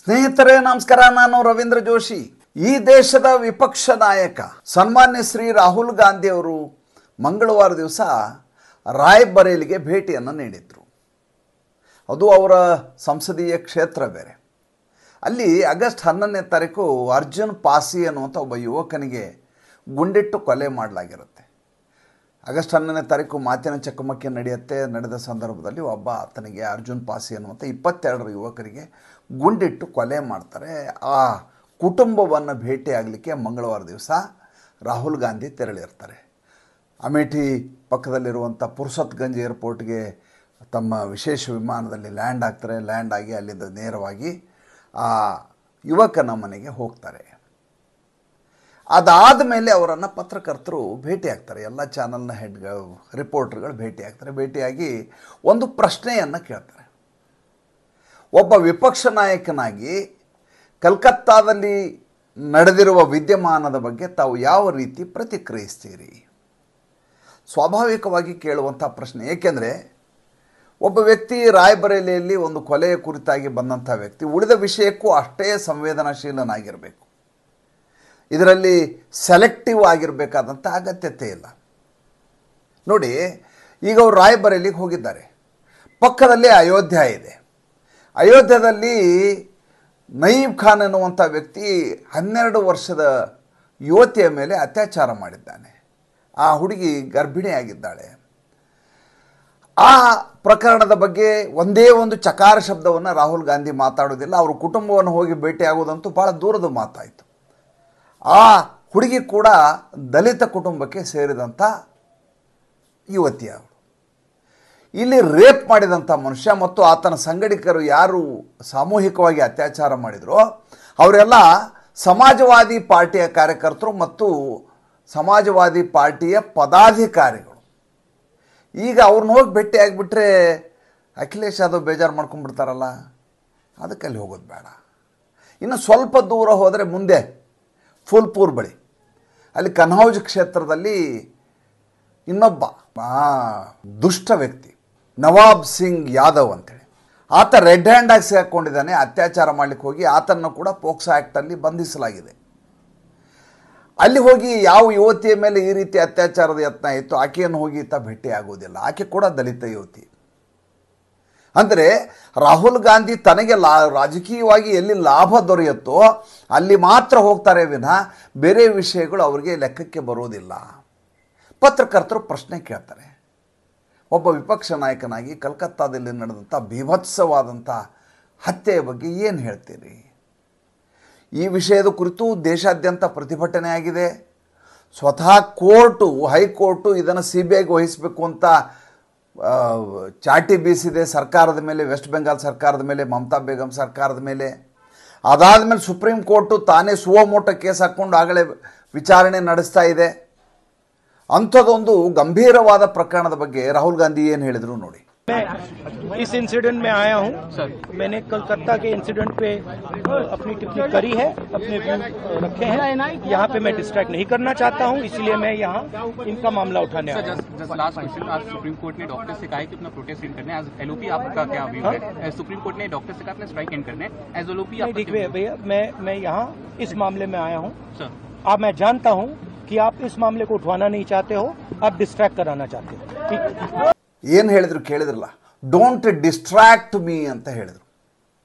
ಸ್ನೇಹಿತರೆ ನಮಸ್ಕಾರ, ನಾನು ರವೀಂದ್ರ ಜೋಶಿ. ಈ ದೇಶದ ವಿಪಕ್ಷ ನಾಯಕ ಸನ್ಮಾನ್ಯ ಶ್ರೀ ರಾಹುಲ್ ಗಾಂಧಿ ಅವರು ಮಂಗಳವಾರ ದಿವಸ ರಾಯ್ಬರೇಲಿಗೆ ಭೇಟಿಯನ್ನು ನೀಡಿದರು. ಅದು ಅವರ ಸಂಸದೀಯ ಕ್ಷೇತ್ರ ಬೇರೆ. ಅಲ್ಲಿ ಆಗಸ್ಟ್ 11ನೇ ತಾರೀಕು ಅರ್ಜುನ್ ಪಾಸಿ ಅನ್ನುವಂಥ ಒಬ್ಬ ಯುವಕನಿಗೆ ಗುಂಡಿಟ್ಟು ಕೊಲೆ ಮಾಡಲಾಗಿರುತ್ತೆ. ಆಗಸ್ಟ್ 11ನೇ ತಾರೀಕು ಮಾತಿನ ಚಕಮಕಿ ನಡೆದ ಸಂದರ್ಭದಲ್ಲಿ ಒಬ್ಬ ಆತನಿಗೆ ಅರ್ಜುನ್ ಪಾಸಿ ಅನ್ನುವಂಥ 22 ಯುವಕರಿಗೆ ಗುಂಡಿಟ್ಟು ಕೊಲೆ ಮಾಡ್ತಾರೆ. ಆ ಕುಟುಂಬವನ್ನು ಭೇಟಿಯಾಗಲಿಕ್ಕೆ ಮಂಗಳವಾರ ದಿವಸ ರಾಹುಲ್ ಗಾಂಧಿ ತೆರಳಿರ್ತಾರೆ. ಅಮೇಠಿ ಪಕ್ಕದಲ್ಲಿರುವಂಥ ಪುರ್ಸತ್ಗಂಜ್ ಏರ್ಪೋರ್ಟ್ಗೆ ತಮ್ಮ ವಿಶೇಷ ವಿಮಾನದಲ್ಲಿ ಲ್ಯಾಂಡ್ ಆಗ್ತಾರೆ. ಲ್ಯಾಂಡ್ ಆಗಿ ಅಲ್ಲಿಂದ ನೇರವಾಗಿ ಆ ಯುವಕನ ಮನೆಗೆ ಹೋಗ್ತಾರೆ. ಅದಾದ ಮೇಲೆ ಅವರನ್ನು ಪತ್ರಕರ್ತರು ಭೇಟಿಯಾಗ್ತಾರೆ. ಎಲ್ಲ ಚಾನಲ್ನ ರಿಪೋರ್ಟರ್ಗಳು ಭೇಟಿಯಾಗ್ತಾರೆ. ಭೇಟಿಯಾಗಿ ಒಂದು ಪ್ರಶ್ನೆಯನ್ನು ಕೇಳ್ತಾರೆ. ಒಬ್ಬ ವಿಪಕ್ಷ ನಾಯಕನಾಗಿ ಕಲ್ಕತ್ತಾದಲ್ಲಿ ನಡೆದಿರುವ ವಿದ್ಯಮಾನದ ಬಗ್ಗೆ ತಾವು ಯಾವ ರೀತಿ ಪ್ರತಿಕ್ರಿಯಿಸ್ತೀರಿ? ಸ್ವಾಭಾವಿಕವಾಗಿ ಕೇಳುವಂಥ ಪ್ರಶ್ನೆ. ಏಕೆಂದರೆ ಒಬ್ಬ ವ್ಯಕ್ತಿ ರಾಯ್ಬರೇಲಿಯಲ್ಲಿ ಒಂದು ಕೊಲೆಯ ಕುರಿತಾಗಿ ಬಂದಂಥ ವ್ಯಕ್ತಿ ಉಳಿದ ವಿಷಯಕ್ಕೂ ಅಷ್ಟೇ ಸಂವೇದನಾಶೀಲನಾಗಿರಬೇಕು. ಇದರಲ್ಲಿ ಸೆಲೆಕ್ಟಿವ್ ಆಗಿರಬೇಕಾದಂಥ ಅಗತ್ಯತೆ ಇಲ್ಲ. ನೋಡಿ, ಈಗ ಅವರು ರಾಯ್ಬರೇಲಿಗೆ ಹೋಗಿದ್ದಾರೆ. ಪಕ್ಕದಲ್ಲಿ ಅಯೋಧ್ಯ ಇದೆ. ಅಯೋಧ್ಯದಲ್ಲಿ ನಯೀಬ್ ಖಾನ್ ಎನ್ನುವಂಥ ವ್ಯಕ್ತಿ 12 ವರ್ಷದ ಯುವತಿಯ ಮೇಲೆ ಅತ್ಯಾಚಾರ ಮಾಡಿದ್ದಾನೆ. ಆ ಹುಡುಗಿ ಗರ್ಭಿಣಿಯಾಗಿದ್ದಾಳೆ. ಆ ಪ್ರಕರಣದ ಬಗ್ಗೆ ಒಂದೇ ಒಂದು ಚಕಾರ ಶಬ್ದವನ್ನು ರಾಹುಲ್ ಗಾಂಧಿ ಮಾತಾಡೋದಿಲ್ಲ. ಅವ್ರ ಕುಟುಂಬವನ್ನು ಹೋಗಿ ಭೇಟಿಯಾಗೋದಂತೂ ಭಾಳ ದೂರದ ಮಾತಾಯಿತು. ಆ ಹುಡುಗಿ ಕೂಡ ದಲಿತ ಕುಟುಂಬಕ್ಕೆ ಸೇರಿದಂಥ ಯುವತಿ. ಅವಳು ಇಲ್ಲಿ ರೇಪ್ ಮಾಡಿದಂಥ ಮನುಷ್ಯ ಮತ್ತು ಆತನ ಸಂಗಡಿಗರು ಯಾರು ಸಾಮೂಹಿಕವಾಗಿ ಅತ್ಯಾಚಾರ ಮಾಡಿದರೋ ಅವರೆಲ್ಲ ಸಮಾಜವಾದಿ ಪಾರ್ಟಿಯ ಕಾರ್ಯಕರ್ತರು ಮತ್ತು ಸಮಾಜವಾದಿ ಪಾರ್ಟಿಯ ಪದಾಧಿಕಾರಿಗಳು. ಈಗ ಅವ್ರನ್ನ ಹೋಗಿ ಭೇಟಿ ಆಗಿಬಿಟ್ರೆ ಅಖಿಲೇಶ್ ಯಾದವ್ ಬೇಜಾರು ಮಾಡ್ಕೊಂಡ್ಬಿಡ್ತಾರಲ್ಲ, ಅದಕ್ಕೆ ಅಲ್ಲಿ ಹೋಗೋದು ಬೇಡ. ಇನ್ನು ಸ್ವಲ್ಪ ದೂರ ಹೋದರೆ ಮುಂದೆ ಫುಲ್ಪುರ್ ಬಳಿ ಅಲ್ಲಿ ಕನ್ಹೌಜ್ ಕ್ಷೇತ್ರದಲ್ಲಿ ಇನ್ನೊಬ್ಬ ದುಷ್ಟ ವ್ಯಕ್ತಿ ನವಾಬ್ ಸಿಂಗ್ ಯಾದವ್ ಅಂತೇಳಿ ಆತ ರೆಡ್ ಹ್ಯಾಂಡಾಗಿ ಸಿಗಾಕೊಂಡಿದ್ದಾನೆ. ಅತ್ಯಾಚಾರ ಮಾಡಲಿಕ್ಕೆ ಹೋಗಿ ಆತನ್ನು ಕೂಡ ಪೋಕ್ಸೋ ಆ್ಯಕ್ಟಲ್ಲಿ ಬಂಧಿಸಲಾಗಿದೆ. ಅಲ್ಲಿ ಹೋಗಿ ಯಾವ ಯುವತಿಯ ಮೇಲೆ ಈ ರೀತಿ ಅತ್ಯಾಚಾರದ ಯತ್ನ ಇತ್ತು ಆಕೆಯನ್ನು ಹೋಗಿ ಈತ ಭೇಟಿ ಆಗೋದಿಲ್ಲ. ಆಕೆ ಕೂಡ ದಲಿತ ಯುವತಿ. ಅಂದರೆ ರಾಹುಲ್ ಗಾಂಧಿ ತನಗೆ ರಾಜಕೀಯವಾಗಿ ಎಲ್ಲಿ ಲಾಭ ದೊರೆಯುತ್ತೋ ಅಲ್ಲಿ ಮಾತ್ರ ಹೋಗ್ತಾರೆ ವಿನಃ ಬೇರೆ ವಿಷಯಗಳು ಅವರಿಗೆ ಲೆಕ್ಕಕ್ಕೆ ಬರೋದಿಲ್ಲ. ಪತ್ರಕರ್ತರು ಪ್ರಶ್ನೆ ಕೇಳ್ತಾರೆ. ಒಬ್ಬ ವಿಪಕ್ಷ ನಾಯಕನಾಗಿ ಕಲ್ಕತ್ತಾದಲ್ಲಿ ನಡೆದಂಥ ಬೀಭತ್ಸವಾದಂಥ ಹತ್ಯೆಯ ಬಗ್ಗೆ ಏನು ಹೇಳ್ತೀರಿ? ಈ ವಿಷಯದ ಕುರಿತು ದೇಶಾದ್ಯಂತ ಪ್ರತಿಭಟನೆ ಆಗಿದೆ. ಸ್ವತಃ ಹೈಕೋರ್ಟು ಇದನ್ನು CBIಗೆ ವಹಿಸಬೇಕು ಅಂತ ಚಾಟಿ ಬೀಸಿದೆ ಸರ್ಕಾರದ ಮೇಲೆ, ವೆಸ್ಟ್ ಬೆಂಗಾಲ್ ಸರ್ಕಾರದ ಮೇಲೆ, ಮಮತಾ ಬೇಗಂ ಸರ್ಕಾರದ ಮೇಲೆ. ಅದಾದ ಮೇಲೆ ಸುಪ್ರೀಂ ಕೋರ್ಟು ತಾನೇ ಸುವಮೋಟೋ ಕೇಸ್ ಹಾಕ್ಕೊಂಡು ಆಗಲೇ ವಿಚಾರಣೆ ನಡೆಸ್ತಾ ಇದೆ. ಅಂಥದ್ದೊಂದು ಗಂಭೀರವಾದ ಪ್ರಕರಣದ ಬಗ್ಗೆ ರಾಹುಲ್ ಗಾಂಧಿ ಏನು ಹೇಳಿದ್ರು ನೋಡಿ. मैं इस इंसिडेंट में आया हूं सर. मैंने कलकत्ता के इंसिडेंट पे अपनी टिप्पणी करी है, अपने व्यू रखे हैं. यहाँ पे मैं डिस्ट्रैक्ट नहीं करना चाहता हूँ, इसलिए मैं यहाँ इनका मामला उठाने आया हूँ. जस्ट लास्ट क्वेश्चन, आज सुप्रीम कोर्ट ने डॉक्टर से कहा है कि अपना प्रोटेस्ट एंड करना है. एज एलओपी आपका क्या व्यू है? सुप्रीम कोर्ट ने डॉक्टर से कहा अपना स्ट्राइक एंड करना है. एज एलओपी आप देखिए भैया, मैं यहाँ इस मामले में आया हूँ सर. आप, मैं जानता हूँ कि आप इस मामले को उठवाना नहीं चाहते हो, आप डिस्ट्रैक्ट कराना चाहते हो. ठीक. ಏನು ಹೇಳಿದ್ರು ಕೇಳಿದ್ರಲ್ಲ, ಡೋಂಟ್ ಡಿಸ್ಟ್ರಾಕ್ಟ್ ಮೀ ಅಂತ ಹೇಳಿದರು.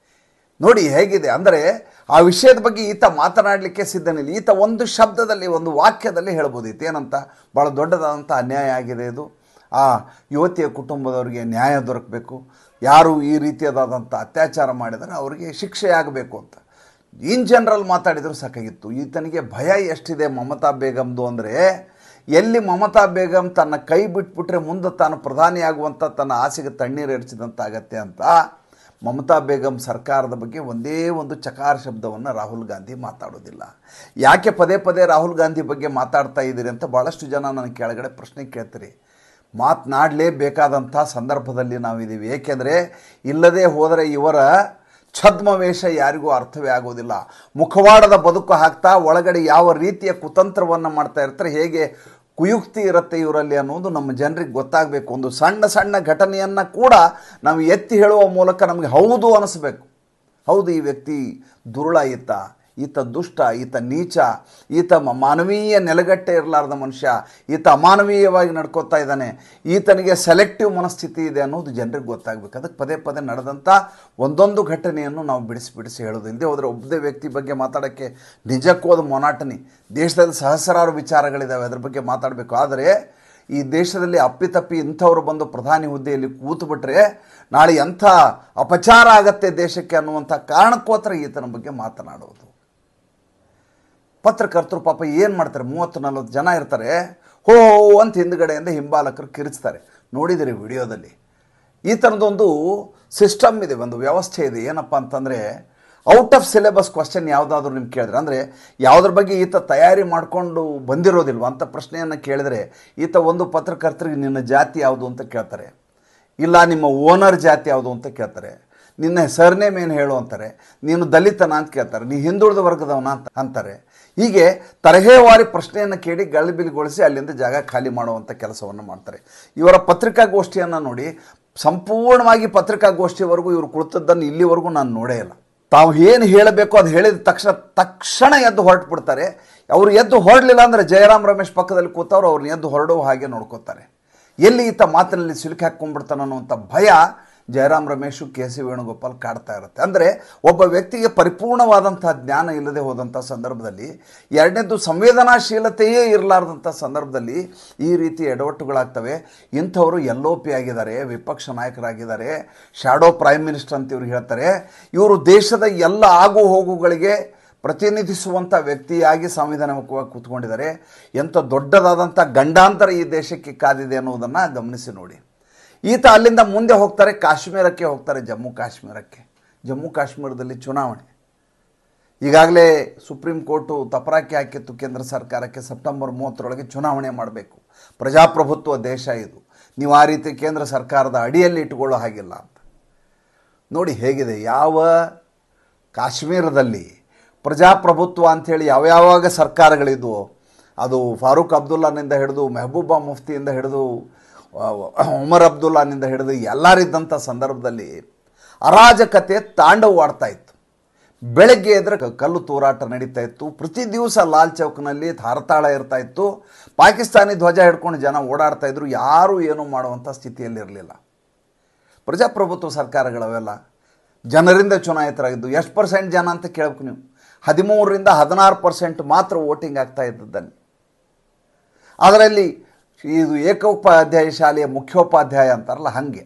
ನೋಡಿ ಹೇಗಿದೆ ಅಂದರೆ ಆ ವಿಷಯದ ಬಗ್ಗೆ ಈತ ಮಾತನಾಡಲಿಕ್ಕೆ ಸಿದ್ಧನಿಲ್ಲ. ಈತ ಒಂದು ಶಬ್ದದಲ್ಲಿ, ಒಂದು ವಾಕ್ಯದಲ್ಲಿ ಹೇಳ್ಬೋದು ಏನಂತ, ಭಾಳ ದೊಡ್ಡದಾದಂಥ ಅನ್ಯಾಯ ಆಗಿದೆ ಇದು. ಆ ಯುವತಿಯ ಕುಟುಂಬದವರಿಗೆ ನ್ಯಾಯ ದೊರಕಬೇಕು. ಯಾರು ಈ ರೀತಿಯಾದಂಥ ಅತ್ಯಾಚಾರ ಮಾಡಿದರೆ ಅವರಿಗೆ ಶಿಕ್ಷೆಯಾಗಬೇಕು ಅಂತ ಇನ್ ಜನರಲ್ ಮಾತಾಡಿದರೂ ಸಾಕಾಗಿತ್ತು. ಈತನಿಗೆ ಭಯ ಎಷ್ಟಿದೆ ಮಮತಾ ಬೇಗಂದು ಅಂದರೆ, ಎಲ್ಲಿ ಮಮತಾ ಬೇಗಂ ತನ್ನ ಕೈ ಬಿಟ್ಬಿಟ್ರೆ ಮುಂದೆ ತಾನು ಪ್ರಧಾನಿಯಾಗುವಂಥ ತನ್ನ ಆಸೆಗೆ ತಣ್ಣೀರು ಎರಚಿದಂಥ ಅಗತ್ಯ ಅಂತ ಮಮತಾ ಬೇಗಂ ಸರ್ಕಾರದ ಬಗ್ಗೆ ಒಂದೇ ಒಂದು ಚಕಾರ ಶಬ್ದವನ್ನು ರಾಹುಲ್ ಗಾಂಧಿ ಮಾತಾಡೋದಿಲ್ಲ. ಯಾಕೆ ಪದೇ ಪದೇ ರಾಹುಲ್ ಗಾಂಧಿ ಬಗ್ಗೆ ಮಾತಾಡ್ತಾ ಇದ್ದೀರಿ ಅಂತ ಭಾಳಷ್ಟು ಜನ ನನಗೆ ಕೆಳಗಡೆ ಪ್ರಶ್ನೆ ಕೇಳ್ತೀರಿ. ಮಾತನಾಡಲೇಬೇಕಾದಂಥ ಸಂದರ್ಭದಲ್ಲಿ ನಾವಿದ್ದೀವಿ. ಏಕೆಂದರೆ ಇಲ್ಲದೆ ಹೋದರೆ ಇವರ ಛದ್ಮವೇಷ ಯಾರಿಗೂ ಅರ್ಥವೇ ಆಗೋದಿಲ್ಲ. ಮುಖವಾಡದ ಬದುಕು ಹಾಕ್ತಾ ಒಳಗಡೆ ಯಾವ ರೀತಿಯ ಕುತಂತ್ರವನ್ನು ಮಾಡ್ತಾ ಇರ್ತಾರೆ, ಹೇಗೆ ಕುಯುಕ್ತಿ ಇರುತ್ತೆ ಇವರಲ್ಲಿ ಅನ್ನೋದು ನಮ್ಮ ಜನರಿಗೆ ಗೊತ್ತಾಗಬೇಕು. ಒಂದು ಸಣ್ಣ ಸಣ್ಣ ಘಟನೆಯನ್ನು ಕೂಡ ನಾವು ಎತ್ತಿ ಹೇಳುವ ಮೂಲಕ ನಮಗೆ ಹೌದು ಅನಿಸ್ಬೇಕು. ಹೌದು, ಈ ವ್ಯಕ್ತಿ ದುರುಳ, ಈತ ದುಷ್ಟ, ಈತ ನೀಚ, ಈತ ಮಾನವೀಯ ನೆಲೆಗಟ್ಟೆ ಇರಲಾರ್ದ ಮನುಷ್ಯ, ಈತ ಅಮಾನವೀಯವಾಗಿ ನಡ್ಕೋತಾ ಇದ್ದಾನೆ, ಈತನಿಗೆ ಸೆಲೆಕ್ಟಿವ್ ಮನಸ್ಥಿತಿ ಇದೆ ಅನ್ನೋದು ಜನರಿಗೆ ಗೊತ್ತಾಗಬೇಕು. ಅದಕ್ಕೆ ಪದೇ ಪದೇ ನಡೆದಂಥ ಒಂದೊಂದು ಘಟನೆಯನ್ನು ನಾವು ಬಿಡಿಸಿ ಹೇಳೋದು. ಇಲ್ಲದೆ ಹೋದರೆ ಒಬ್ಬದೇ ವ್ಯಕ್ತಿ ಬಗ್ಗೆ ಮಾತಾಡೋಕ್ಕೆ ನಿಜಕ್ಕೂ ಅದು ಮೊನಾಟನಿ. ದೇಶದಲ್ಲಿ ಸಹಸ್ರಾರು ವಿಚಾರಗಳಿದ್ದಾವೆ, ಅದ್ರ ಬಗ್ಗೆ ಮಾತಾಡಬೇಕು. ಆದರೆ ಈ ದೇಶದಲ್ಲಿ ಅಪ್ಪಿತಪ್ಪಿ ಇಂಥವ್ರು ಬಂದು ಪ್ರಧಾನಿ ಹುದ್ದೆಯಲ್ಲಿ ಕೂತುಬಿಟ್ರೆ ನಾಳೆ ಎಂಥ ಅಪಚಾರ ಆಗತ್ತೆ ದೇಶಕ್ಕೆ ಅನ್ನುವಂಥ ಕಾರಣಕ್ಕೋಸ್ಕರ ಈತನ ಬಗ್ಗೆ ಮಾತನಾಡೋದು. ಪತ್ರಕರ್ತರು ಪಾಪ ಏನು ಮಾಡ್ತಾರೆ, 30-40 ಜನ ಇರ್ತಾರೆ, ಹೋ ಅಂತ ಹಿಂದುಗಡೆಯಿಂದ ಹಿಂಬಾಲಕರು ಕಿರಿಚ್ತಾರೆ. ನೋಡಿದಿರಿ ವಿಡಿಯೋದಲ್ಲಿ. ಈ ಥರದೊಂದು ಸಿಸ್ಟಮ್ ಇದೆ, ಒಂದು ವ್ಯವಸ್ಥೆ ಇದೆ. ಏನಪ್ಪ ಅಂತಂದರೆ, ಔಟ್ ಆಫ್ ಸಿಲೆಬಸ್ ಕ್ವಶನ್ ಯಾವುದಾದ್ರೂ ನಿಮ್ಗೆ ಕೇಳಿದ್ರೆ, ಅಂದರೆ ಯಾವುದ್ರ ಬಗ್ಗೆ ಈತ ತಯಾರಿ ಮಾಡಿಕೊಂಡು ಬಂದಿರೋದಿಲ್ವ ಅಂತ ಪ್ರಶ್ನೆಯನ್ನು ಕೇಳಿದರೆ, ಈತ ಒಂದು ಪತ್ರಕರ್ತರಿಗೆ ನಿನ್ನ ಜಾತಿ ಯಾವುದು ಅಂತ ಕೇಳ್ತಾರೆ, ಇಲ್ಲ ನಿಮ್ಮ ಓನರ್ ಜಾತಿ ಯಾವುದು ಅಂತ ಕೇಳ್ತಾರೆ, ನಿನ್ನ ಸರ್ನೇಮ್ ಏನು ಹೇಳು ಅಂತಾರೆ, ನೀನು ದಲಿತನ ಅಂತ ಕೇಳ್ತಾರೆ, ನೀ ಹಿಂದುಳಿದ ವರ್ಗದವನ ಅಂತ ಅಂತಾರೆ. ಹೀಗೆ ತರಹೇವಾರಿ ಪ್ರಶ್ನೆಯನ್ನು ಕೇಳಿ ಗಳಿಬಿಲಿಗೊಳಿಸಿ ಅಲ್ಲಿಂದ ಜಾಗ ಖಾಲಿ ಮಾಡುವಂಥ ಕೆಲಸವನ್ನು ಮಾಡ್ತಾರೆ. ಇವರ ಪತ್ರಿಕಾಗೋಷ್ಠಿಯನ್ನು ನೋಡಿ, ಸಂಪೂರ್ಣವಾಗಿ ಪತ್ರಿಕಾಗೋಷ್ಠಿವರೆಗೂ ಇವರು ಕುಳಿತದ್ದನ್ನು ಇಲ್ಲಿವರೆಗೂ ನಾನು ನೋಡೇ ಇಲ್ಲ. ತಾವು ಏನು ಹೇಳಬೇಕು ಅದು ಹೇಳಿದ ತಕ್ಷಣ ಎದ್ದು ಹೊರಟು ಬಿಡ್ತಾರೆ. ಅವರು ಎದ್ದು ಹೊರಡಲಿಲ್ಲ ಅಂದರೆ ಜಯರಾಮ್ ರಮೇಶ್ ಪಕ್ಕದಲ್ಲಿ ಕೂತವ್ರು ಅವ್ರನ್ನ ಎದ್ದು ಹೊರಡೋ ಹಾಗೆ ನೋಡ್ಕೋತಾರೆ. ಎಲ್ಲಿ ಈತ ಮಾತಿನಲ್ಲಿ ಸಿಲುಕಿ ಹಾಕ್ಕೊಂಡ್ಬಿಡ್ತಾನೆ ಅನ್ನುವಂಥ ಭಯ ಜಯರಾಮ್ ರಮೇಶು, ಕೆ ಸಿ ವೇಣುಗೋಪಾಲ್ ಕಾಡ್ತಾ ಇರುತ್ತೆ. ಅಂದರೆ ಒಬ್ಬ ವ್ಯಕ್ತಿಗೆ ಪರಿಪೂರ್ಣವಾದಂಥ ಜ್ಞಾನ ಇಲ್ಲದೆ ಹೋದಂಥ ಸಂದರ್ಭದಲ್ಲಿ, ಎರಡನೇದು ಸಂವೇದನಾಶೀಲತೆಯೇ ಇರಲಾರ್ದಂಥ ಸಂದರ್ಭದಲ್ಲಿ ಈ ರೀತಿ ಎಡವಟ್ಟುಗಳಾಗ್ತವೆ. ಇಂಥವರು LOP ಆಗಿದ್ದಾರೆ, ವಿಪಕ್ಷ ನಾಯಕರಾಗಿದ್ದಾರೆ, ಶ್ಯಾಡೋ ಪ್ರೈಮ್ ಮಿನಿಸ್ಟರ್ ಅಂತ ಇವ್ರು ಹೇಳ್ತಾರೆ. ಇವರು ದೇಶದ ಎಲ್ಲ ಆಗು ಹೋಗುಗಳಿಗೆ ಪ್ರತಿನಿಧಿಸುವಂಥ ವ್ಯಕ್ತಿಯಾಗಿ ಸಂವಿಧಾನವಾಗಿ ಕೂತ್ಕೊಂಡಿದ್ದಾರೆ. ಎಂಥ ದೊಡ್ಡದಾದಂಥ ಗಂಡಾಂತರ ಈ ದೇಶಕ್ಕೆ ಕಾದಿದೆ ಅನ್ನೋದನ್ನು ಗಮನಿಸಿ ನೋಡಿ. ಈತ ಅಲ್ಲಿಂದ ಮುಂದೆ ಹೋಗ್ತಾರೆ, ಕಾಶ್ಮೀರಕ್ಕೆ ಹೋಗ್ತಾರೆ, ಜಮ್ಮು ಕಾಶ್ಮೀರದಲ್ಲಿ ಚುನಾವಣೆ. ಈಗಾಗಲೇ ಸುಪ್ರೀಂ ಕೋರ್ಟು ತಪರಾಕಿ ಹಾಕಿತ್ತು ಕೇಂದ್ರ ಸರ್ಕಾರಕ್ಕೆ, ಸೆಪ್ಟೆಂಬರ್ 30ರೊಳಗೆ ಚುನಾವಣೆ ಮಾಡಬೇಕು, ಪ್ರಜಾಪ್ರಭುತ್ವ ದೇಶ ಇದು, ನೀವು ಆ ರೀತಿ ಕೇಂದ್ರ ಸರ್ಕಾರದ ಅಡಿಯಲ್ಲಿ ಇಟ್ಟುಕೊಳ್ಳೋ ಹಾಗಿಲ್ಲ ಅಂತ. ನೋಡಿ ಹೇಗಿದೆ, ಯಾವ ಕಾಶ್ಮೀರದಲ್ಲಿ ಪ್ರಜಾಪ್ರಭುತ್ವ ಅಂಥೇಳಿ ಯಾವ್ಯಾವಾಗ ಸರ್ಕಾರಗಳಿದ್ವು, ಅದು ಫಾರೂಕ್ ಅಬ್ದುಲ್ಲಾನಿಂದ ಹಿಡಿದು ಮೆಹಬೂಬಾ ಮುಫ್ತಿಯಿಂದ ಹಿಡಿದು ಉಮರ್ ಅಬ್ದುಲ್ಲಾನಿಂದ ಹಿಡಿದು ಎಲ್ಲರಿದ್ದಂಥ ಸಂದರ್ಭದಲ್ಲಿ ಅರಾಜಕತೆ ತಾಂಡವವಾಡ್ತಾ ಇತ್ತು. ಬೆಳಗ್ಗೆ ಎದ್ರೆ ಕಲ್ಲು ತೂರಾಟ ನಡೀತಾ ಇತ್ತು, ಪ್ರತಿ ದಿವಸ ಲಾಲ್ ಚೌಕ್ನಲ್ಲಿ ಹರತಾಳ ಇರ್ತಾ ಇತ್ತು, ಪಾಕಿಸ್ತಾನಿ ಧ್ವಜ ಹಿಡ್ಕೊಂಡು ಜನ ಓಡಾಡ್ತಾ ಇದ್ರು, ಯಾರೂ ಏನೂ ಮಾಡುವಂಥ ಸ್ಥಿತಿಯಲ್ಲಿರಲಿಲ್ಲ. ಪ್ರಜಾಪ್ರಭುತ್ವ ಸರ್ಕಾರಗಳವೆಲ್ಲ ಜನರಿಂದ ಚುನಾಯಿತರಾಗಿದ್ದು. ಎಷ್ಟು % ಜನ ಅಂತ ಕೇಳಬೇಕು ನೀವು? 13ರಿಂದ 16% ಮಾತ್ರ ವೋಟಿಂಗ್ ಆಗ್ತಾ ಇದ್ದದ್ದನ್ನು. ಅದರಲ್ಲಿ ಇದು ಏಕೋಪಾಧ್ಯಾಯ ಶಾಲೆಯ ಮುಖ್ಯೋಪಾಧ್ಯಾಯ ಅಂತಾರಲ್ಲ ಹಾಗೆ,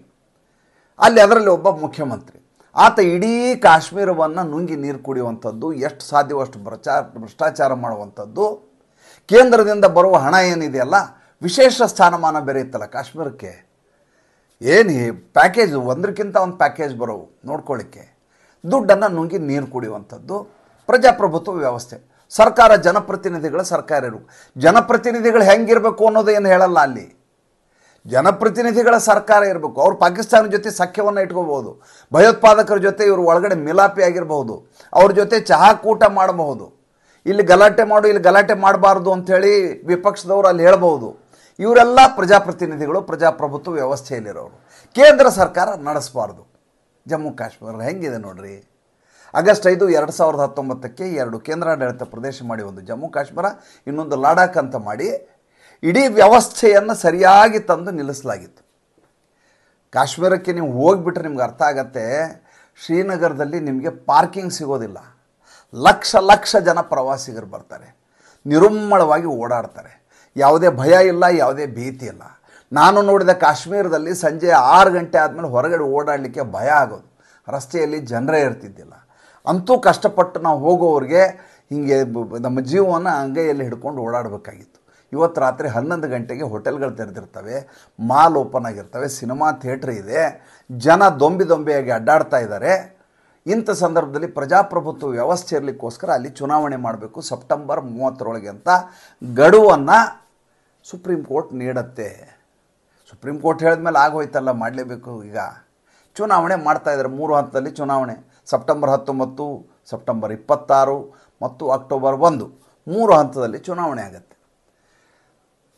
ಅಲ್ಲಿ ಅದರಲ್ಲಿ ಒಬ್ಬ ಮುಖ್ಯಮಂತ್ರಿ, ಆತ ಇಡೀ ಕಾಶ್ಮೀರವನ್ನು ನುಂಗಿ ನೀರು ಕುಡಿಯುವಂಥದ್ದು, ಎಷ್ಟು ಸಾಧ್ಯವಷ್ಟು ಭ್ರಷ್ಟಾಚಾರ ಮಾಡುವಂಥದ್ದು, ಕೇಂದ್ರದಿಂದ ಬರುವ ಹಣ ಏನಿದೆಯಲ್ಲ, ವಿಶೇಷ ಸ್ಥಾನಮಾನ ಬೇರೆ ಇತ್ತಲ್ಲ ಕಾಶ್ಮೀರಕ್ಕೆ, ಏನು ಪ್ಯಾಕೇಜ್ ಒಂದಕ್ಕಿಂತ ಒಂದು ಪ್ಯಾಕೇಜ್ ಬರೋವು ನೋಡ್ಕೊಳ್ಳಿಕ್ಕೆ, ದುಡ್ಡನ್ನು ನುಂಗಿ ನೀರು ಕುಡಿಯುವಂಥದ್ದು ಪ್ರಜಾಪ್ರಭುತ್ವ ವ್ಯವಸ್ಥೆ. ಸರ್ಕಾರ ಜನಪ್ರತಿನಿಧಿಗಳ ಸರ್ಕಾರ ಇರಬೇಕು. ಜನಪ್ರತಿನಿಧಿಗಳು ಹೆಂಗಿರಬೇಕು ಅನ್ನೋದು ಏನು ಹೇಳಲ್ಲ ಅಲ್ಲಿ. ಜನಪ್ರತಿನಿಧಿಗಳ ಸರ್ಕಾರ ಇರಬೇಕು. ಅವ್ರು ಪಾಕಿಸ್ತಾನ ಜೊತೆ ಸಖ್ಯವನ್ನು ಇಟ್ಕೋಬಹುದು, ಭಯೋತ್ಪಾದಕರ ಜೊತೆ ಇವರು ಒಳಗಡೆ ಮಿಲಾಪಿ ಆಗಿರಬಹುದು, ಅವ್ರ ಜೊತೆ ಚಹಾ ಕೂಟ ಮಾಡಬಹುದು, ಇಲ್ಲಿ ಗಲಾಟೆ ಮಾಡು ಇಲ್ಲಿ ಗಲಾಟೆ ಮಾಡಬಾರ್ದು ಅಂಥೇಳಿ ವಿಪಕ್ಷದವರು ಅಲ್ಲಿ ಹೇಳ್ಬೋದು. ಇವರೆಲ್ಲ ಪ್ರಜಾಪ್ರತಿನಿಧಿಗಳು, ಪ್ರಜಾಪ್ರಭುತ್ವ ವ್ಯವಸ್ಥೆಯಲ್ಲಿರೋರು. ಕೇಂದ್ರ ಸರ್ಕಾರ ನಡೆಸಬಾರ್ದು. ಜಮ್ಮು ಕಾಶ್ಮೀರ ಹೆಂಗಿದೆ ನೋಡ್ರಿ. ಆಗಸ್ಟ್ 5, 2019ಕ್ಕೆ 2 ಕೇಂದ್ರಾಡಳಿತ ಪ್ರದೇಶ ಮಾಡಿ, ಒಂದು ಜಮ್ಮು ಕಾಶ್ಮೀರ, ಇನ್ನೊಂದು ಲಡಾಖ್ ಅಂತ ಮಾಡಿ ಇಡೀ ವ್ಯವಸ್ಥೆಯನ್ನು ಸರಿಯಾಗಿ ತಂದು ನಿಲ್ಲಿಸಲಾಗಿತ್ತು. ಕಾಶ್ಮೀರಕ್ಕೆ ನೀವು ಹೋಗಿಬಿಟ್ರೆ ನಿಮ್ಗೆ ಅರ್ಥ ಆಗತ್ತೆ, ಶ್ರೀನಗರದಲ್ಲಿ ನಿಮಗೆ ಪಾರ್ಕಿಂಗ್ ಸಿಗೋದಿಲ್ಲ. ಲಕ್ಷ ಜನ ಪ್ರವಾಸಿಗರು ಬರ್ತಾರೆ, ನಿರುಮ್ಮಳವಾಗಿ ಓಡಾಡ್ತಾರೆ, ಯಾವುದೇ ಭಯ ಇಲ್ಲ, ಯಾವುದೇ ಭೀತಿ ಇಲ್ಲ. ನಾನು ನೋಡಿದ ಕಾಶ್ಮೀರದಲ್ಲಿ ಸಂಜೆ 6 ಗಂಟೆ ಆದಮೇಲೆ ಹೊರಗಡೆ ಓಡಾಡಲಿಕ್ಕೆ ಭಯ ಆಗೋದು, ರಸ್ತೆಯಲ್ಲಿ ಜನರೇ ಇರ್ತಿದ್ದಿಲ್ಲ. ಅಂತೂ ಕಷ್ಟಪಟ್ಟು ನಾವು ಹೋಗೋರಿಗೆ ಹೀಗೆ ನಮ್ಮ ಜೀವವನ್ನು ಅಂಗೈಯಲ್ಲಿ ಹಿಡ್ಕೊಂಡು ಓಡಾಡಬೇಕಾಗಿತ್ತು. ಇವತ್ತು ರಾತ್ರಿ 11 ಗಂಟೆಗೆ ಹೋಟೆಲ್ಗಳು ತೆರೆದಿರ್ತವೆ, ಮಾಲ್ ಓಪನ್ ಆಗಿರ್ತವೆ, ಸಿನಿಮಾ ಥಿಯೇಟ್ರ್ ಇದೆ, ಜನ ದೊಂಬಿಯಾಗಿ ಅಡ್ಡಾಡ್ತಾ ಇದ್ದಾರೆ. ಇಂಥ ಸಂದರ್ಭದಲ್ಲಿ ಪ್ರಜಾಪ್ರಭುತ್ವ ವ್ಯವಸ್ಥೆ ಇರಲಿಕ್ಕೋಸ್ಕರ ಅಲ್ಲಿ ಚುನಾವಣೆ ಮಾಡಬೇಕು ಸೆಪ್ಟೆಂಬರ್ 30ರೊಳಗೆ ಅಂತ ಗಡುವನ್ನು ಸುಪ್ರೀಂ ಕೋರ್ಟ್ ನೀಡುತ್ತೆ. ಸುಪ್ರೀಂ ಕೋರ್ಟ್ ಹೇಳಿದ್ಮೇಲೆ ಆಗೋಯ್ತಲ್ಲ, ಮಾಡಲೇಬೇಕು. ಈಗ ಚುನಾವಣೆ ಮಾಡ್ತಾಯಿದ್ದಾರೆ, 3 ಹಂತದಲ್ಲಿ ಚುನಾವಣೆ. ಸೆಪ್ಟೆಂಬರ್ 19, ಸೆಪ್ಟೆಂಬರ್ 26 ಮತ್ತು ಅಕ್ಟೋಬರ್ 1, 3 ಹಂತದಲ್ಲಿ ಚುನಾವಣೆ ಆಗುತ್ತೆ.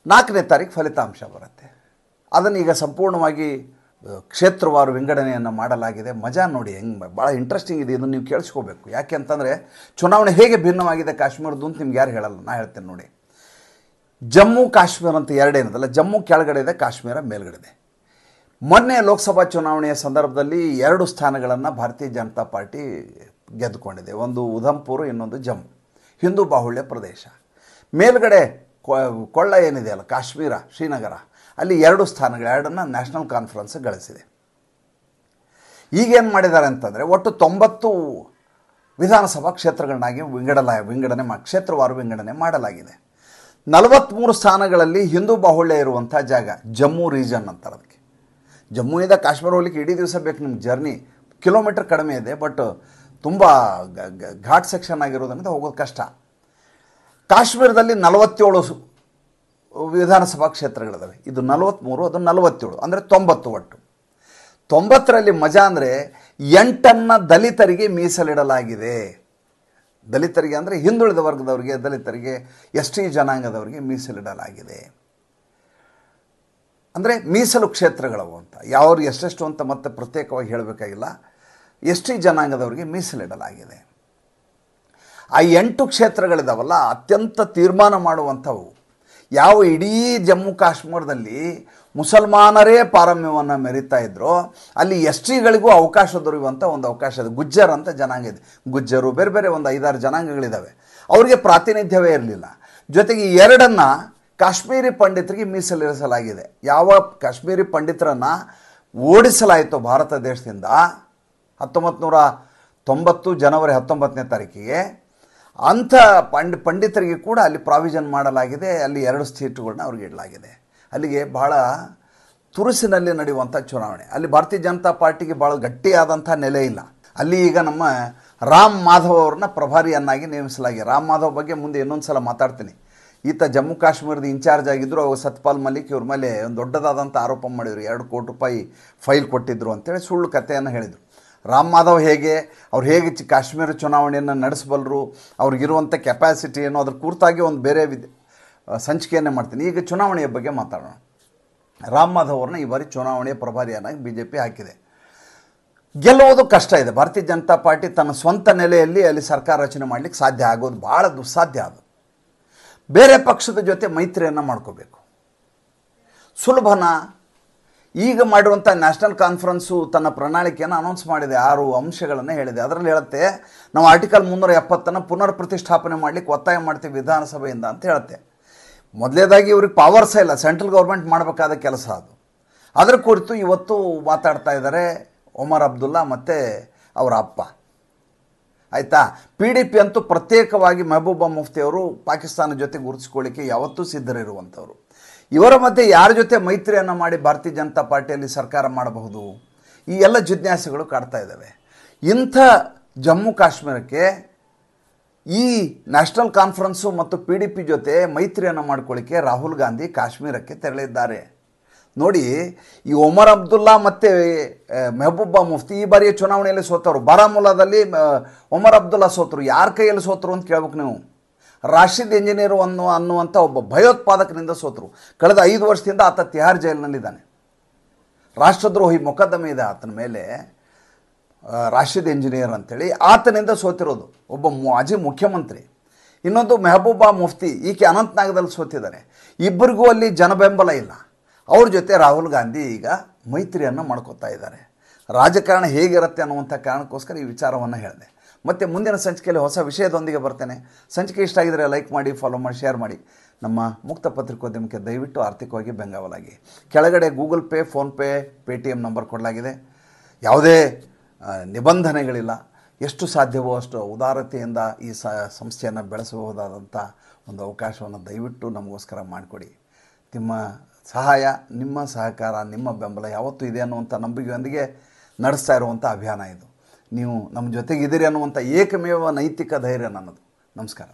4ನೇ ತಾರೀಕು ಫಲಿತಾಂಶ ಬರುತ್ತೆ. ಅದನ್ನು ಈಗ ಸಂಪೂರ್ಣವಾಗಿ ಕ್ಷೇತ್ರವಾರು ವಿಂಗಡಣೆಯನ್ನು ಮಾಡಲಾಗಿದೆ. ಮಜಾ ನೋಡಿ, ಹೆಂಗೆ ಭಾಳ ಇಂಟ್ರೆಸ್ಟಿಂಗ್ ಇದೆ. ಇದನ್ನು ನೀವು ಕೇಳಿಸ್ಕೋಬೇಕು. ಯಾಕೆ ಅಂತಂದರೆ ಚುನಾವಣೆ ಹೇಗೆ ಭಿನ್ನವಾಗಿದೆ ಕಾಶ್ಮೀರದ್ದು ಅಂತ ನಿಮ್ಗೆ ಯಾರು ಹೇಳಲ್ಲ, ನಾನು ಹೇಳ್ತೇನೆ ನೋಡಿ. ಜಮ್ಮು ಕಾಶ್ಮೀರ ಅಂತ ಎರಡೇನದಲ್ಲ, ಜಮ್ಮು ಕೆಳಗಡೆ ಇದೆ, ಕಾಶ್ಮೀರ ಮೇಲ್ಗಡೆ ಇದೆ. ಮೊನ್ನೆ ಲೋಕಸಭಾ ಚುನಾವಣೆಯ ಸಂದರ್ಭದಲ್ಲಿ 2 ಸ್ಥಾನಗಳನ್ನು ಭಾರತೀಯ ಜನತಾ ಪಾರ್ಟಿ ಗೆದ್ದುಕೊಂಡಿದೆ. ಒಂದು ಉಧಂಪುರ, ಇನ್ನೊಂದು ಜಮ್ಮು, ಹಿಂದೂ ಬಾಹುಳ್ಯ ಪ್ರದೇಶ. ಮೇಲ್ಗಡೆ ಕೊಳ್ಳ ಏನಿದೆಯಲ್ಲ ಕಾಶ್ಮೀರ, ಶ್ರೀನಗರ, ಅಲ್ಲಿ 2 ಸ್ಥಾನಗಳು, 2 ನ್ಯಾಷನಲ್ ಕಾನ್ಫರೆನ್ಸ್ ಗಳಿಸಿದೆ. ಈಗೇನು ಮಾಡಿದ್ದಾರೆ ಅಂತಂದರೆ ಒಟ್ಟು 90 ವಿಧಾನಸಭಾ ಕ್ಷೇತ್ರಗಳನ್ನಾಗಿ ಕ್ಷೇತ್ರವಾರು ವಿಂಗಡಣೆ ಮಾಡಲಾಗಿದೆ. 43 ಸ್ಥಾನಗಳಲ್ಲಿ ಹಿಂದೂ ಬಾಹುಳ್ಯ ಇರುವಂಥ ಜಾಗ ಜಮ್ಮು ರೀಜನ್ ಅಂತಾರೆ. ಅದಕ್ಕೆ ಜಮ್ಮುವಿಂದ ಕಾಶ್ಮೀರ ಹೋಗ್ಲಿಕ್ಕೆ ಇಡೀ ದಿವಸ ಬೇಕು ನಿಮ್ಗೆ ಜರ್ನಿ. ಕಿಲೋಮೀಟರ್ ಕಡಿಮೆ ಇದೆ, ಬಟ್ ತುಂಬ ಘಾಟ್ ಸೆಕ್ಷನ್ ಆಗಿರೋದ್ರಿಂದ ಹೋಗೋದು ಕಷ್ಟ. ಕಾಶ್ಮೀರದಲ್ಲಿ 47 ವಿಧಾನಸಭಾ ಕ್ಷೇತ್ರಗಳಿದ್ದಾವೆ. ಇದು 43, ಅದು 47, ಅಂದರೆ 90 ಒಟ್ಟು. 90ರಲ್ಲಿ ಮಜಾ ಅಂದರೆ 8 ದಲಿತರಿಗೆ ಮೀಸಲಿಡಲಾಗಿದೆ. ದಲಿತರಿಗೆ ಅಂದರೆ ಹಿಂದುಳಿದ ವರ್ಗದವರಿಗೆ, ದಲಿತರಿಗೆ, ST ಜನಾಂಗದವರಿಗೆ ಮೀಸಲಿಡಲಾಗಿದೆ. ಅಂದರೆ ಮೀಸಲು ಕ್ಷೇತ್ರಗಳವು ಅಂತ, ಯಾವ್ರು ಎಷ್ಟೆಷ್ಟು ಅಂತ ಮತ್ತೆ ಪ್ರತ್ಯೇಕವಾಗಿ ಹೇಳಬೇಕಾಗಿಲ್ಲ. ST ಜನಾಂಗದವರಿಗೆ ಮೀಸಲಿಡಲಾಗಿದೆ. ಆ 8 ಕ್ಷೇತ್ರಗಳಿದಾವಲ್ಲ, ಅತ್ಯಂತ ತೀರ್ಮಾನ ಮಾಡುವಂಥವು. ಯಾವ ಇಡೀ ಜಮ್ಮು ಕಾಶ್ಮೀರದಲ್ಲಿ ಮುಸಲ್ಮಾನರೇ ಪಾರಮ್ಯವನ್ನು ಮೆರೀತಾ ಇದ್ರೋ ಅಲ್ಲಿ STಗಳಿಗೂ ಅವಕಾಶ ದೊರೆಯುವಂಥ ಒಂದು ಅವಕಾಶ ಇದೆ. ಗುಜ್ಜರ್ ಅಂತ ಜನಾಂಗ ಇದೆ, ಗುಜ್ಜರು, ಬೇರೆ ಬೇರೆ ಒಂದು 5-6 ಜನಾಂಗಗಳಿದ್ದಾವೆ. ಅವರಿಗೆ ಪ್ರಾತಿನಿಧ್ಯವೇ ಇರಲಿಲ್ಲ. ಜೊತೆಗೆ 2 ಕಾಶ್ಮೀರಿ ಪಂಡಿತರಿಗೆ ಮೀಸಲಿರಿಸಲಾಗಿದೆ. ಯಾವ ಕಾಶ್ಮೀರಿ ಪಂಡಿತರನ್ನು ಓಡಿಸಲಾಯಿತು ಭಾರತ ದೇಶದಿಂದ 1990 ಜನವರಿ 19ನೇ ತಾರೀಕಿಗೆ, ಅಂಥ ಪಂಡಿತರಿಗೆ ಕೂಡ ಅಲ್ಲಿ ಪ್ರಾವಿಷನ್ ಮಾಡಲಾಗಿದೆ. ಅಲ್ಲಿ 2 ಸೀಟುಗಳನ್ನ ಅವ್ರಿಗೆ ಇಡಲಾಗಿದೆ. ಅಲ್ಲಿಗೆ ಭಾಳ ತುರುಸಿನಲ್ಲಿ ನಡೆಯುವಂಥ ಚುನಾವಣೆ. ಅಲ್ಲಿ ಭಾರತೀಯ ಜನತಾ ಪಾರ್ಟಿಗೆ ಭಾಳ ಗಟ್ಟಿಯಾದಂಥ ನೆಲೆ ಇಲ್ಲ. ಅಲ್ಲಿ ಈಗ ನಮ್ಮ ರಾಮ್ ಮಾಧವ್ ಅವ್ರನ್ನ ಪ್ರಭಾರಿಯನ್ನಾಗಿ ನೇಮಿಸಲಾಗಿದೆ. ರಾಮ್ ಮಾಧವ್ ಬಗ್ಗೆ ಮುಂದೆ ಇನ್ನೊಂದು ಸಲ ಮಾತಾಡ್ತೀನಿ. ಈತ ಜಮ್ಮು ಕಾಶ್ಮೀರದ ಇನ್ಚಾರ್ಜ್ ಆಗಿದ್ದರು. ಅವಾಗ ಸತ್ಪಾಲ್ ಮಲಿಕ್ ಇವ್ರ ಮೇಲೆ ಒಂದು ದೊಡ್ಡದಾದಂಥ ಆರೋಪ ಮಾಡಿದರು. 2 ಕೋಟಿ ರೂಪಾಯಿ ಫೈಲ್ ಕೊಟ್ಟಿದ್ದರು ಅಂತೇಳಿ ಸುಳ್ಳು ಕಥೆಯನ್ನು ಹೇಳಿದರು. ರಾಮ್ ಮಾಧವ್ ಅವ್ರು ಹೇಗೆ ಕಾಶ್ಮೀರ ಚುನಾವಣೆಯನ್ನು ನಡೆಸಬಲ್ಲರು, ಅವ್ರಿಗಿರುವಂಥ ಕೆಪಾಸಿಟಿ ಏನೋ, ಅದ್ರ ಕುರಿತಾಗಿ ಒಂದು ಬೇರೆ ಸಂಚಿಕೆಯನ್ನೇ ಮಾಡ್ತೀನಿ. ಈಗ ಚುನಾವಣೆಯ ಬಗ್ಗೆ ಮಾತಾಡೋಣ. ರಾಮ್ ಮಾಧವ್ ಅವ್ರನ್ನ ಈ ಬಾರಿ ಚುನಾವಣೆಯ ಪ್ರಭಾರಿಯನ್ನಾಗಿ BJP ಹಾಕಿದೆ. ಗೆಲ್ಲುವುದು ಕಷ್ಟ ಇದೆ. ಭಾರತೀಯ ಜನತಾ ಪಾರ್ಟಿ ತನ್ನ ಸ್ವಂತ ನೆಲೆಯಲ್ಲಿ ಅಲ್ಲಿ ಸರ್ಕಾರ ರಚನೆ ಮಾಡಲಿಕ್ಕೆ ಸಾಧ್ಯ ಆಗೋದು ಭಾಳ ದುಸ್ಸಾಧ್ಯ. ಅದು ಬೇರೆ ಪಕ್ಷದ ಜೊತೆ ಮೈತ್ರಿಯನ್ನು ಮಾಡ್ಕೋಬೇಕು. ಸುಲಭನ? ಈಗ ಮಾಡಿರುವಂಥ ನ್ಯಾಷನಲ್ ಕಾನ್ಫರೆನ್ಸು ತನ್ನ ಪ್ರಣಾಳಿಕೆಯನ್ನು ಅನೌನ್ಸ್ ಮಾಡಿದೆ. 6 ಅಂಶಗಳನ್ನು ಹೇಳಿದೆ. ಅದರಲ್ಲಿ ಹೇಳುತ್ತೆ, ನಾವು ಆರ್ಟಿಕಲ್ 370 ಪುನರ್ ಪ್ರತಿಷ್ಠಾಪನೆ ಮಾಡಲಿಕ್ಕೆ ಒತ್ತಾಯ ಮಾಡ್ತೀವಿ ವಿಧಾನಸಭೆಯಿಂದ ಅಂತ ಹೇಳುತ್ತೆ. ಮೊದಲೇದಾಗಿ ಇವ್ರಿಗೆ ಪವರ್ಸ್ ಇಲ್ಲ, ಸೆಂಟ್ರಲ್ ಗೌರ್ಮೆಂಟ್ ಮಾಡಬೇಕಾದ ಕೆಲಸ ಅದು. ಅದರ ಕುರಿತು ಇವತ್ತು ಮಾತಾಡ್ತಾ ಇದ್ದಾರೆ ಒಮರ್ ಅಬ್ದುಲ್ಲಾ ಮತ್ತು ಅವರ ಅಪ್ಪ. ಆಯಿತಾ? PDP ಅಂತೂ ಪ್ರತ್ಯೇಕವಾಗಿ ಮೆಹಬೂಬಾ ಮುಫ್ತಿ ಅವರು ಪಾಕಿಸ್ತಾನ ಜೊತೆ ಗುರುತಿಸ್ಕೊಳ್ಳಿಕ್ಕೆ ಯಾವತ್ತೂ ಸಿದ್ಧರಿರುವಂಥವ್ರು. ಇವರ ಮಧ್ಯೆ ಯಾರ ಜೊತೆ ಮೈತ್ರಿಯನ್ನು ಮಾಡಿ ಭಾರತೀಯ ಜನತಾ ಪಾರ್ಟಿಯಲ್ಲಿ ಸರ್ಕಾರ ಮಾಡಬಹುದು? ಈ ಎಲ್ಲ ಜಿಜ್ಞಾಸೆಗಳು ಕಾಡ್ತಾ ಇದ್ದಾವೆ. ಇಂಥ ಜಮ್ಮು ಕಾಶ್ಮೀರಕ್ಕೆ ಈ ನ್ಯಾಷನಲ್ ಕಾನ್ಫರೆನ್ಸು ಮತ್ತು PDP ಜೊತೆ ಮೈತ್ರಿಯನ್ನು ಮಾಡ್ಕೊಳ್ಳಿಕ್ಕೆ ರಾಹುಲ್ ಗಾಂಧಿ ಕಾಶ್ಮೀರಕ್ಕೆ ತೆರಳಿದ್ದಾರೆ. ನೋಡಿ, ಈ ಒಮರ್ ಅಬ್ದುಲ್ಲಾ ಮತ್ತು ಮೆಹಬೂಬಾ ಮುಫ್ತಿ ಈ ಬಾರಿಯ ಚುನಾವಣೆಯಲ್ಲಿ ಸೋತರು. ಬಾರಾಮುಲ್ಲಾದಲ್ಲಿ ಒಮರ್ ಅಬ್ದುಲ್ಲಾ ಸೋತರು. ಯಾರ ಕೈಯಲ್ಲಿ ಸೋತರು ಅಂತ ಕೇಳ್ಬೇಕು ನೀವು. ರಾಶಿದ್ ಇಂಜಿನಿಯರ್ ಅನ್ನುವಂಥ ಒಬ್ಬ ಭಯೋತ್ಪಾದಕನಿಂದ ಸೋತರು. ಕಳೆದ 5 ವರ್ಷದಿಂದ ಆತ ತಿಹಾರ್ ಜೈಲಿನಲ್ಲಿದ್ದಾನೆ. ರಾಷ್ಟ್ರದ್ರೋಹಿ ಮೊಕದ್ದಮೆ ಇದೆ ಆತನ ಮೇಲೆ, ರಾಶಿದ್ ಇಂಜಿನಿಯರ್ ಅಂತೇಳಿ. ಆತನಿಂದ ಸೋತಿರೋದು ಒಬ್ಬ ಮಾಜಿ ಮುಖ್ಯಮಂತ್ರಿ. ಇನ್ನೊಂದು ಮೆಹಬೂಬಾ ಮುಫ್ತಿ, ಈಕೆ ಅನಂತನಾಗದಲ್ಲಿ ಸೋತಿದ್ದಾರೆ. ಇಬ್ಬರಿಗೂ ಅಲ್ಲಿ ಜನಬೆಂಬಲ ಇಲ್ಲ. ಅವ್ರ ಜೊತೆ ರಾಹುಲ್ ಗಾಂಧಿ ಈಗ ಮೈತ್ರಿಯನ್ನು ಮಾಡ್ಕೋತಾ ಇದ್ದಾರೆ. ರಾಜಕಾರಣ ಹೇಗಿರುತ್ತೆ ಅನ್ನುವಂಥ ಕಾರಣಕ್ಕೋಸ್ಕರ ಈ ವಿಚಾರವನ್ನು ಹೇಳಿದೆ. ಮತ್ತು ಮುಂದಿನ ಸಂಚಿಕೆಯಲ್ಲಿ ಹೊಸ ವಿಷಯದೊಂದಿಗೆ ಬರ್ತೇನೆ. ಸಂಚಿಕೆ ಇಷ್ಟ ಆಗಿದರೆ ಲೈಕ್ ಮಾಡಿ, ಫಾಲೋ ಮಾಡಿ, ಶೇರ್ ಮಾಡಿ. ನಮ್ಮ ಮುಕ್ತ ಪತ್ರಿಕೋದ್ಯಮಕ್ಕೆ ದಯವಿಟ್ಟು ಆರ್ಥಿಕವಾಗಿ ಬೆಂಗಾವಲಾಗಿ. ಕೆಳಗಡೆ Google pay, PhonePe, Paytm number ಕೊಡಲಾಗಿದೆ. ಯಾವುದೇ ನಿಬಂಧನೆಗಳಿಲ್ಲ. ಎಷ್ಟು ಸಾಧ್ಯವೋ ಅಷ್ಟು ಉದಾರತೆಯಿಂದ ಈ ಸಂಸ್ಥೆಯನ್ನು ಬೆಳೆಸಬಹುದಾದಂಥ ಒಂದು ಅವಕಾಶವನ್ನು ದಯವಿಟ್ಟು ನಮಗೋಸ್ಕರ ಮಾಡಿಕೊಡಿ. ನಿಮ್ಮ ಸಹಾಯ, ನಿಮ್ಮ ಸಹಕಾರ, ನಿಮ್ಮ ಬೆಂಬಲ ಯಾವತ್ತೂ ಇದೆ ಅನ್ನುವಂಥ ನಂಬಿಕೆಯೊಂದಿಗೆ ನಡೆಸ್ತಾ ಇರುವಂಥ ಅಭಿಯಾನ ಇದು. ನೀವು ನಮ್ಮ ಜೊತೆಗಿದ್ದೀರಿ ಅನ್ನುವಂಥ ಏಕಮೇವ ನೈತಿಕ ಧೈರ್ಯ ನನ್ನದು. ನಮಸ್ಕಾರ.